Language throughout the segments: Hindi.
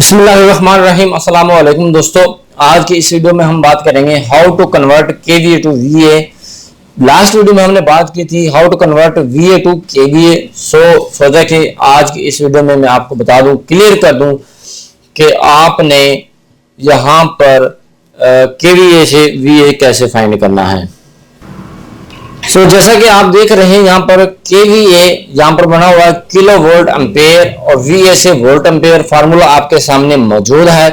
बिस्मिल्लाहिर्रहमानिर्रहीम। अस्सलाम वालेकुम दोस्तों, आज की इस वीडियो में हम बात करेंगे how to convert kVA to VA. Last video में हमने बात की थी how to convert VA to kVA. सोचा कि आज की इस वीडियो में मैं आपको बता दूं, क्लियर कर दूं कि आपने यहां पर केवीए से वीए कैसे फाइंड करना है। जैसा कि आप देख रहे हैं यहाँ पर केवीए यहाँ पर बना हुआ है किलो वोल्ट एम्पेयर और वीए से वोल्ट एम्पेयर फार्मूला आपके सामने मौजूद है।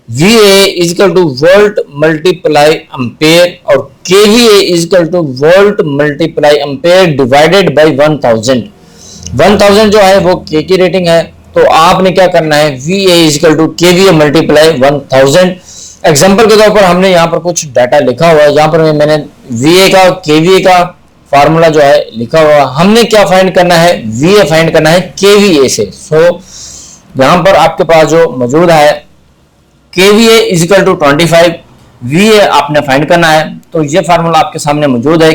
VA is equal to volt multiply ampere और KVA equal to volt multiply ampere divided by 1000। 1000 जो है वो के की रेटिंग है, तो आपने क्या करना है VA is equal to kVA multiply 1000। Example के तौर पर हमने यहाँ पर कुछ डाटा लिखा हुआ है, यहाँ पर मैंने वीए का केवीए का फार्मूला जो है लिखा हुआ है। हमने क्या फाइंड करना है वीए फाइंड करना है केवीए से। यहाँ पर आपके पास जो मौजूद है केवीए इजिकल टू 25, वीए आपने फाइंड करना है, तो ये फार्मूला आपके सामने मौजूद है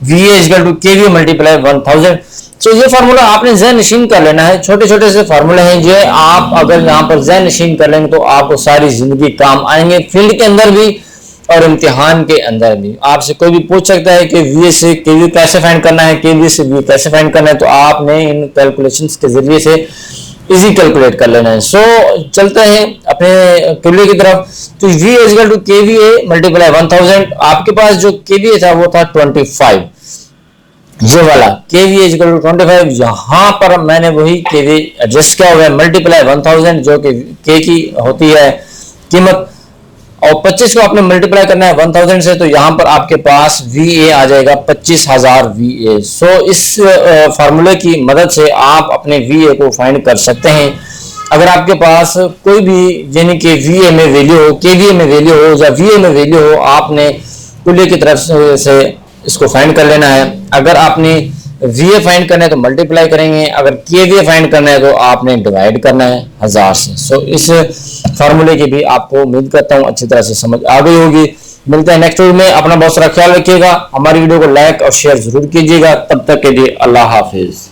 VA is equal to kVA multiply 1000। ये फार्मूला आपने ज़हन नशीन कर लेना है। छोटे छोटे से फार्मूले हैं जो आप अगर यहाँ पर ज़हन नशीन कर लेंगे तो आपको सारी जिंदगी काम आएंगे, फील्ड के अंदर भी और इम्तिहान के अंदर भी। आपसे कोई भी पूछ सकता है कि वीए से केवीए कैसे फाइंड करना है, केवीए से वीए कैसे फाइंड करना है, तो आपने इन कैलकुलेशंस के जरिए से इजी कैलकुलेट कर लेना है। चलते हैं अपने किले की तरफ। तो V is equal to kVA multiply 1000। आपके पास जो केवीए था वो था 25, ये वाला केवीए इजिकल टू 25। यहां पर मैंने वही केवीए एडजस्ट किया हुआ है मल्टीप्लाई 1000 जो कि के की होती है कीमत, और 25 को आपने मल्टीप्लाई करना है 1000 से, तो यहां पर आपके पास वीए आ जाएगा 25000 वीए। इस फार्मूले की मदद से आप अपने वीए को फाइंड कर सकते हैं। अगर आपके पास कोई भी यानी कि वीए में वैल्यू हो, केवीए में वैल्यू हो या वीए में वैल्यू हो, आपने कुल्ले की तरफ से इसको फाइंड कर लेना है। अगर आपने वीए फाइंड करना है तो मल्टीप्लाई करेंगे, अगर केवीए फाइंड करना है तो आपने डिवाइड करना है 1000 से। इस फार्मूले की भी आपको उम्मीद करता हूं अच्छी तरह से समझ आ गई होगी। मिलते हैं नेक्स्ट वीडियो में। अपना बहुत सारा ख्याल रखिएगा, हमारी वीडियो को लाइक और शेयर जरूर कीजिएगा। तब तक के लिए अल्लाह हाफिज।